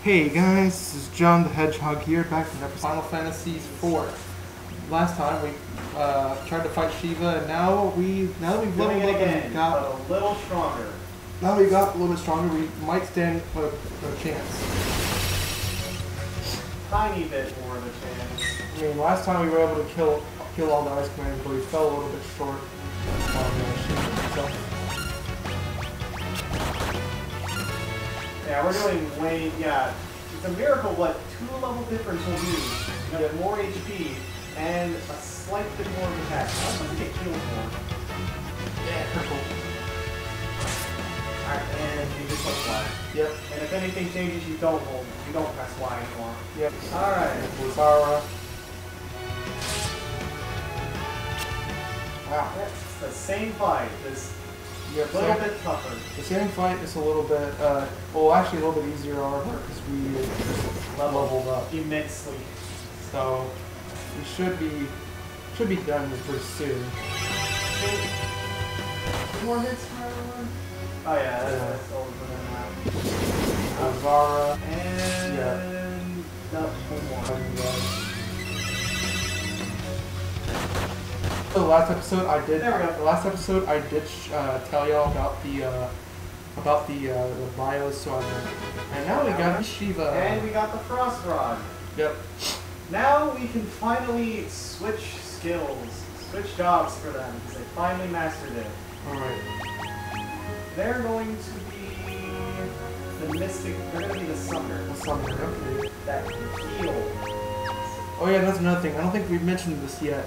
Hey guys, this is John the Hedgehog here, back from Final Fantasy IV. Last time we tried to fight Shiva, and now that we've Doing leveled it up again, and but a little stronger. now we got a little bit stronger, we might stand a chance. Tiny bit more of a chance. I mean, last time we were able to kill all the Ice Commands, but we fell a little bit short on Shiva himself. Yeah, we're doing way, yeah. It's a miracle what 2-level difference will do. You have more HP and a slight bit more of attack. I was going to get killed more. Yeah, purple. Alright, and you just press Y. Yep. And if anything changes, you don't press Y anymore. Yep. Alright. Lazara. Wow. It's the same fight, just Yep. a little bit tougher. The same fight is a little bit, well, actually a little bit easier on our part because we leveled up. Immensely. So we should be done pretty soon. More hits for everyone? Oh yeah, that's over for them now. Azara. And no, one more. The last episode I did. There we go. The last episode I did tell y'all about the bios, so and now we got Shiva. And we got the Frost Rod. Yep. Now we can finally switch skills, switch jobs for them because they finally mastered it. All right. They're going to be the Mystic. They're going to be the Summoner. The summoner. Okay. That can heal. Oh yeah, that's another thing. I don't think we've mentioned this yet.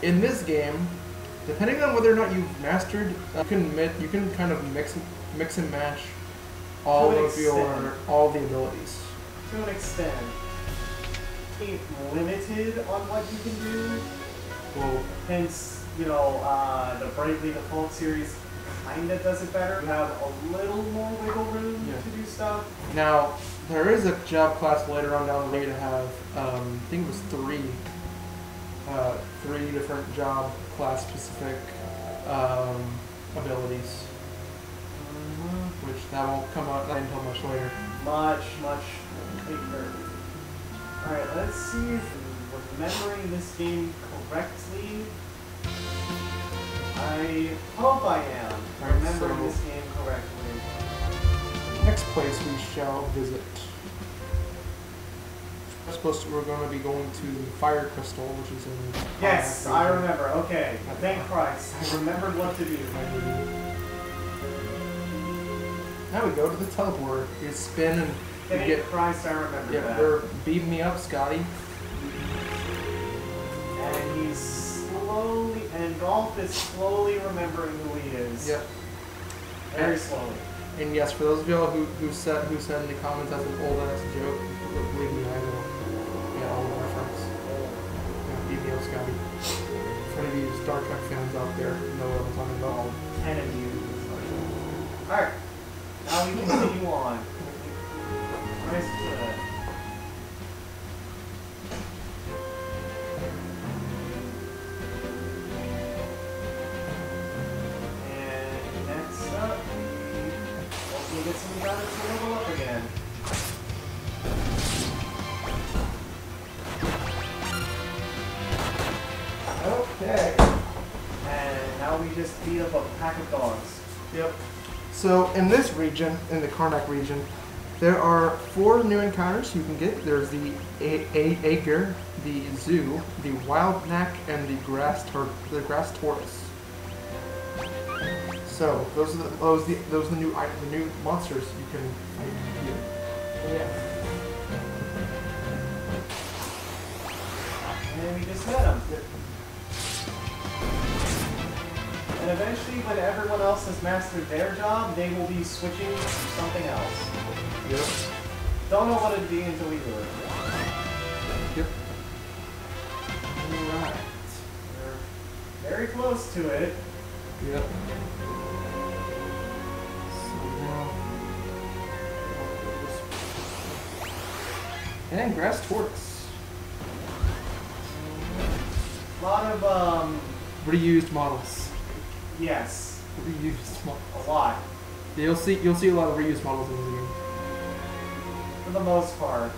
In this game, depending on whether or not you've mastered, you can kind of mix and match all the abilities. To an extent, being limited on what you can do. Well, Hence, you know, the Bravely Default series kind of does it better. You have a little more wiggle room to do stuff. now there is a job class later on down the way to have, I think it was three different job class specific abilities, which that won't come out until much later. Much later. Alright, let's see if I'm remembering this game correctly. I hope I am remembering this game correctly. Next place we shall visit. We're going to be going to the Fire Crystal, which is in... Yes, I remember. Okay. Thank Christ. I remembered what to do. Now we go to the teleporter. You spin and you Thank get... Christ, I remember Yeah, that. they're beating me up, Scotty. And he's slowly... And Golf is slowly remembering who he is. Yep. Very slowly. And yes, for those of y'all who said in the comments that's an old ass joke, believe me, I know. Yeah, all the reference. Yeah, beat me up, Scotty. For any of you Star Trek fans out there, know what I'm talking about. All 10 of you. Alright. Now we continue on. Nice. And next up, we also get some guys to level up again. Okay. And now we just beat up a pack of dogs. Yep. So in this region, in the Karnak region, there are 4 new encounters you can get. There's the Aegir, the Zoo, the Wild Knack, and the Grass Tortoise. So those are the new monsters you can get. Yeah. And we just met them. And eventually, when everyone else has mastered their job, they will be switching to something else. Yep. Don't know what it'd be until we do it. Yep. Alright. We're very close to it. Yep. So now... And Grass Tortoise. A lot of, Reused models. yes, Reused models. a lot. You'll see a lot of reused models in the game. for the most part.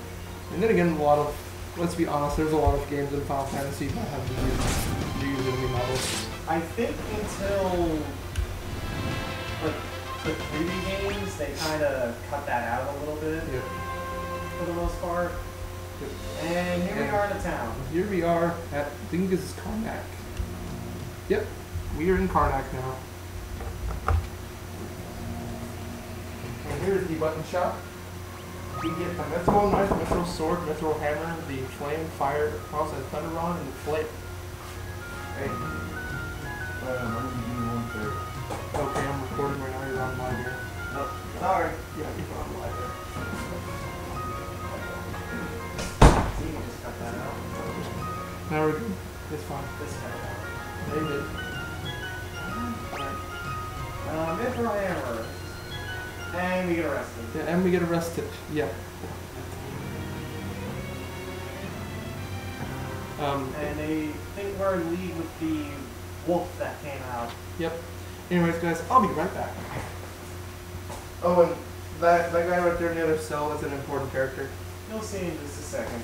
And then again, let's be honest, there's a lot of games in Final Fantasy that have reused enemy models. I think until like the 3D games, they kind of cut that out a little bit Yep. for the most part. Yep. And here we are in the town. Here we are at, I think this is Karnak. Yep, we are in Karnak now. And here's the button shop. We get the mithril knife, mithril sword, mithril hammer, the flame, fire, also the thunder rod, and the flame. Hey. I'm gonna give you one third. Okay, I'm recording right now. You're on live here. No, sorry. Yeah, you're on live here. See, you just cut that out. Now we're good. It's fine. This cut it out. They did. Mithril hammer. And we get arrested. Yeah, and we get arrested. Yeah. And they think we're in league with the wolf that came out. Yep. Anyways, guys, I'll be right back. Oh, and that guy right there in the other cell is an important character. You'll see in just a second.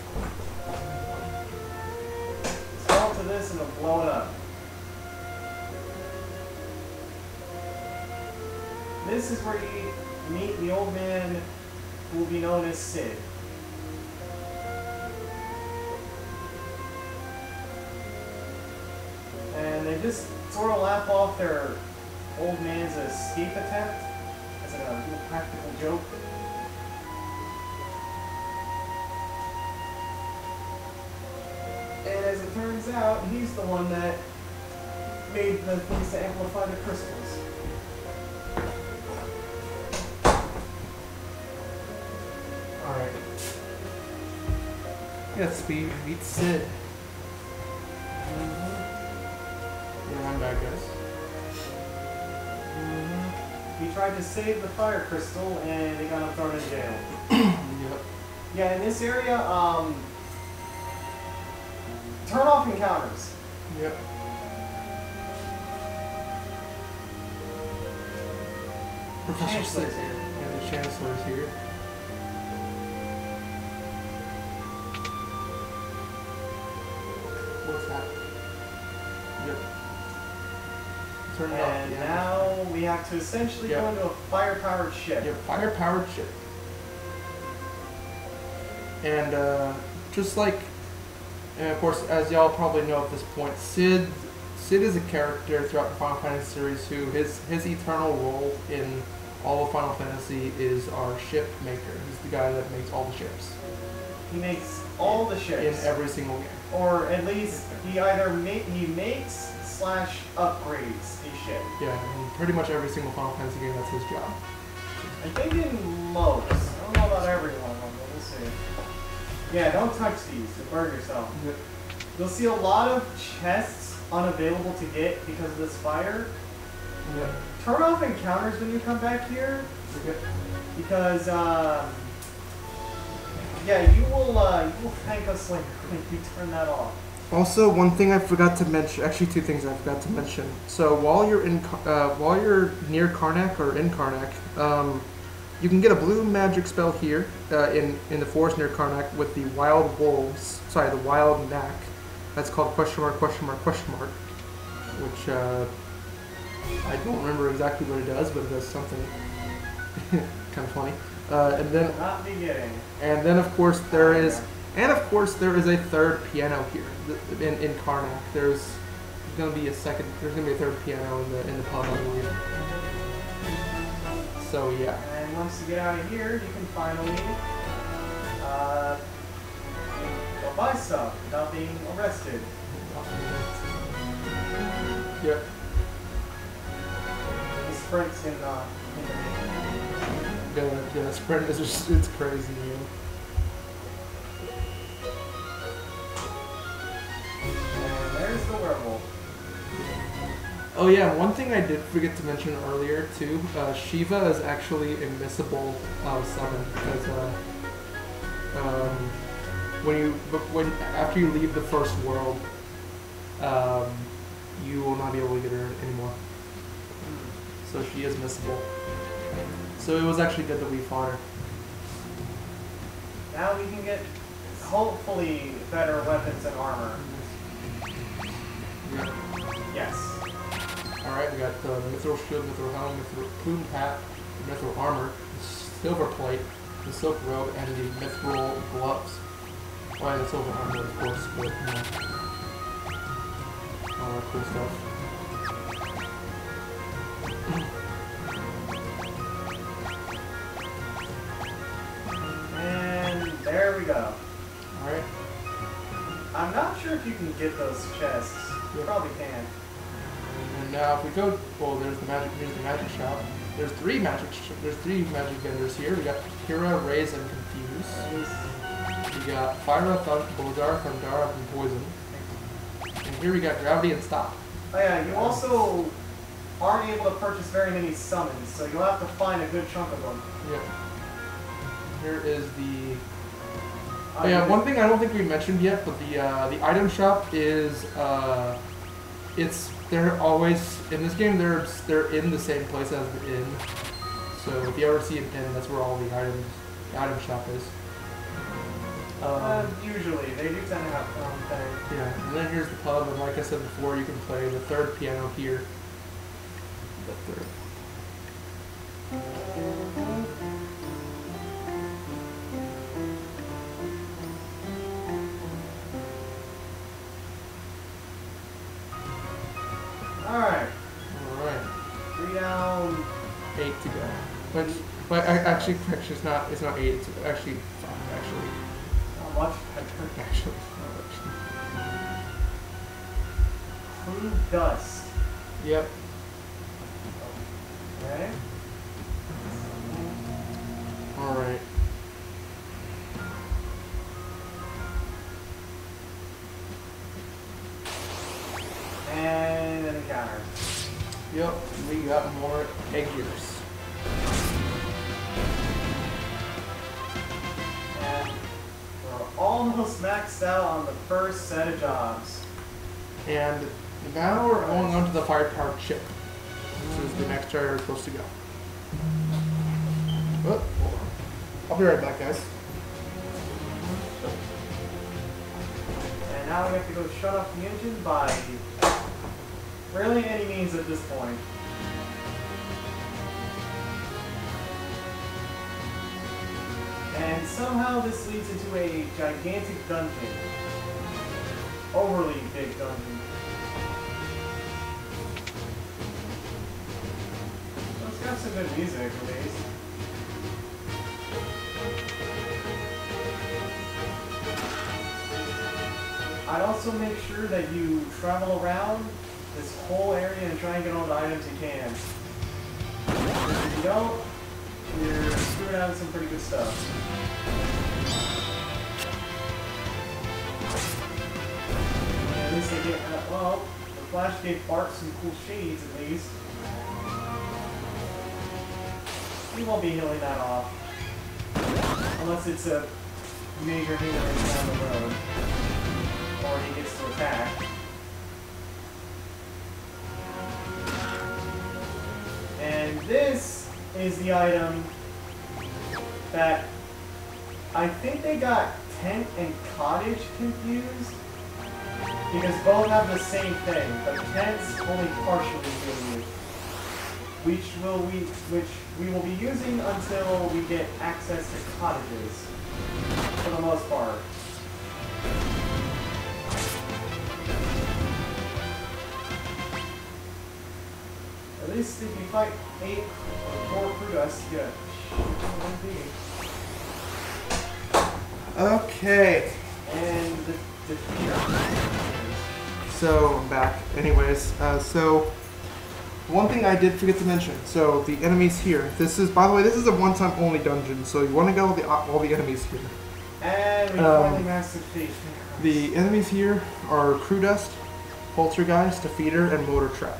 Let's go to this and it'll blow it up. This is where you meet the old man who will be known as Sid. And they just sort of laugh off their old man's escape attempt as a little practical joke. And as it turns out, he's the one that made the things to amplify the crystals. Alright. Yes, we meet Sid. Yeah, I'm back, guys. He tried to save the fire crystal and they got him thrown in jail. Yep. Yeah, in this area, turn off encounters. Yep. Professor Sid. Chancellor's here. Yeah, the Chancellor's here. What's that? Yep. Turn it off. And Yeah. now we have to essentially Yep. go into a fire-powered ship. Your fire-powered ship. And just like, and of course, as y'all probably know at this point, Sid is a character throughout the Final Fantasy series who his eternal role in all of Final Fantasy is our ship maker. He's the guy that makes all the ships He makes all the ships. in every single game. Or at least he either makes / upgrades a ship. Yeah, in pretty much every single Final Fantasy game, that's his job. I think in most. I don't know about everyone, but we'll see. Yeah, don't touch these. You'll burn yourself. You'll see a lot of chests unavailable to get because of this fire. Yeah. Turn off encounters when you come back here Okay. because yeah, you will thank us later when you turn that off. Also, one thing I forgot to mention, actually two things I forgot to mention. So while you're near Karnak or in Karnak, you can get a blue magic spell here in the forest near Karnak with the wild wolves. Sorry, the wild knack. That's called !!!!!! Which I don't remember exactly what it does, but it does something kind of funny. And then Not beginning. And then of course there is a third piano here in Karnak. There's gonna be a third piano in the pub, I believe. So yeah. And once you get out of here, you can finally go buy stuff without being arrested. Yep. The sprints in the Yeah, sprint is just, it's crazy, you know. And there's the werewolf. Oh yeah, one thing I did forget to mention earlier too, Shiva is actually a missable summon because after you leave the first world, you will not be able to get her anymore. So she is missable. So it was actually good that we fought her. Now we can get, hopefully, better weapons and armor. Yeah. Yes. Alright, we got Mithril Shield, Mithril Helm, Mithril Plume Hat, Mithril Armor, the Silver Plate, the Silk Robe, and the Mithril Gloves. Oh, yeah, the Silver Armor, of course, but, you know, all that cool stuff. And there we go. Alright. I'm not sure if you can get those chests. You probably can. And now if we go, well, here's the magic shop. There's three magic vendors here. We got Kira, Raise, and Confuse. We got Fyra, Bolzar, Thundara, and Poison. And here we got Gravity and Stop. Oh yeah, you also aren't able to purchase very many summons, so you'll have to find a good chunk of them. Yep. Here is the... Oh yeah, one thing I don't think we mentioned yet, but the item shop is, they're always, in this game, they're in the same place as the inn. So if you ever see an inn, that's where all the item shop is. Usually, they do tend to have things. Yeah, and then here's the pub, and like I said before, you can play the third piano here. The third. Alright. Alright. 3 down. 8 to go. But actually, it's not 8, it's actually 5, actually. Not much. Actually, Crew Dust. Yep. Okay. Alright. And an encounter. Yep, we got more egg gears. And we're almost maxed out on the first set of jobs. And now we're going on to the fire-powered ship. This is the next area we're supposed to go. Oh, hold on. I'll be right back, guys. And now we have to go shut off the engine by really any means at this point. And somehow this leads into a gigantic dungeon. Overly big dungeon. Well, it's got some good music at least. I'd also make sure that you travel around this whole area and try and get all the items you can. If you don't, you're screwed out of some pretty good stuff. And at least they get, well, the Flash gave Bart some cool shades at least. We won't be healing that off. Unless it's a major hindrance down the road. Or he gets to attack. And this is the item that I think they got tent and cottage confused because both have the same thing, but tent's only partially being used, which we will be using until we get access to cottages for the most part. At least if you fight 8 or 4 crew dust, you get Okay. and the So, I'm back. Anyways, so one thing I did forget to mention. So, the enemies here. This is, by the way, this is a one-time only dungeon, so you want to get all the enemies here. And we finally mastered Thief. The enemies here are Crew Dust, Poltergeist, Defeater, and Motor Trap.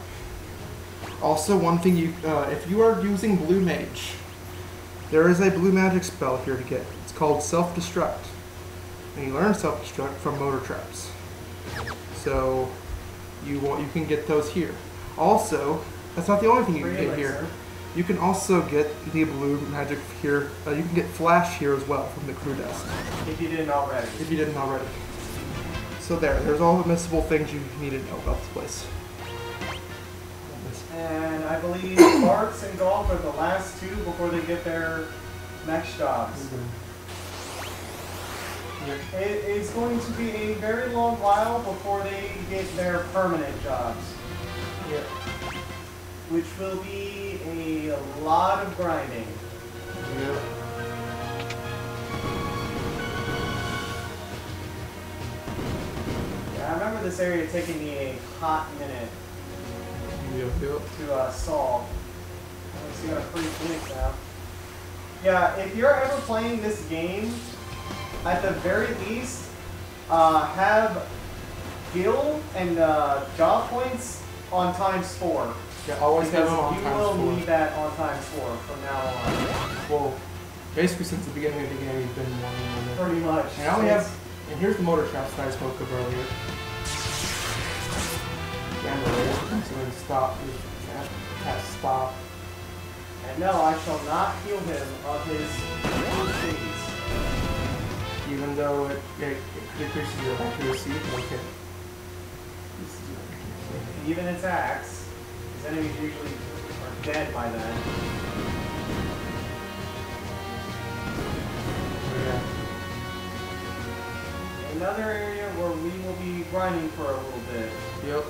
Also, one thing if you are using Blue Mage, there is a blue magic spell here to get. It's called Self-Destruct. And you learn Self-Destruct from Motor Traps. So, you can get those here. Also, that's not the only thing you can get here. You can also get the blue magic here. You can get flash here as well from the crew desk. If you didn't already. If you didn't already. So there's all the missable things you need to know about this place. And I believe Barks and Golf are the last two before they get their next jobs. Yeah. It is going to be a very long while before they get their permanent jobs. Yeah. Which will be a lot of grinding. Yeah. Yeah, I remember this area taking me a hot minute to solve. Let's see, got a free Phoenix now. Yeah, if you're ever playing this game, at the very least, have gil and job points on ×4. Yeah, always have them on You ×4. will need that on ×4 from now on. Well, basically since the beginning of the game, you've been wanting with it. Pretty much. And I only have, and here's the motor traps that I spoke of earlier. Damn, so then stop. Can't stop. And no, I shall not heal him of his phase. Even though it decreases your accuracy, okay. Even attacks, his enemies usually are dead by then. Yeah. Another area where we will be grinding for a little bit. Yep.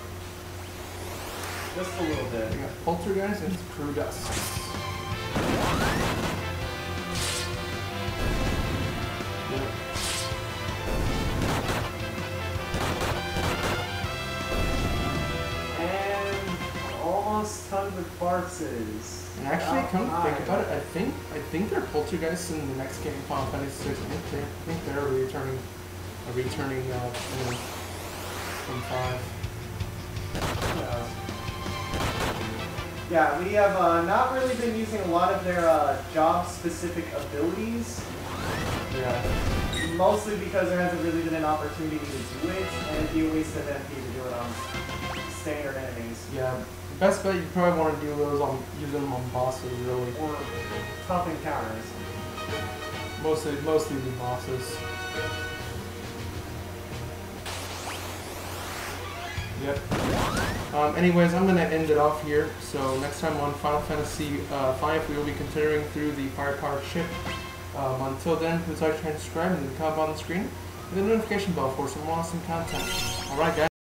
Just a little bit. We got Poltergeist and Crew Dust. Yep. And almost done with Bartz's. And actually, come to think about it, I think they're Poltergeists in the next game, Final Fantasy VI. I think they're returning from 5. Yeah, we have not really been using a lot of their job-specific abilities. Yeah. Mostly because there hasn't really been an opportunity to do it, and it'd be a waste of MP to do it on standard enemies. Yeah. Best bet you probably want to do those on using them on bosses, really. Or tough encounters. Mostly the bosses. Yep. Anyways, I'm going to end it off here. So next time on Final Fantasy V, we will be continuing through the firepower ship. Until then, please like, share, and subscribe, and comment on the screen. Hit the notification bell for some more awesome content. Alright, guys.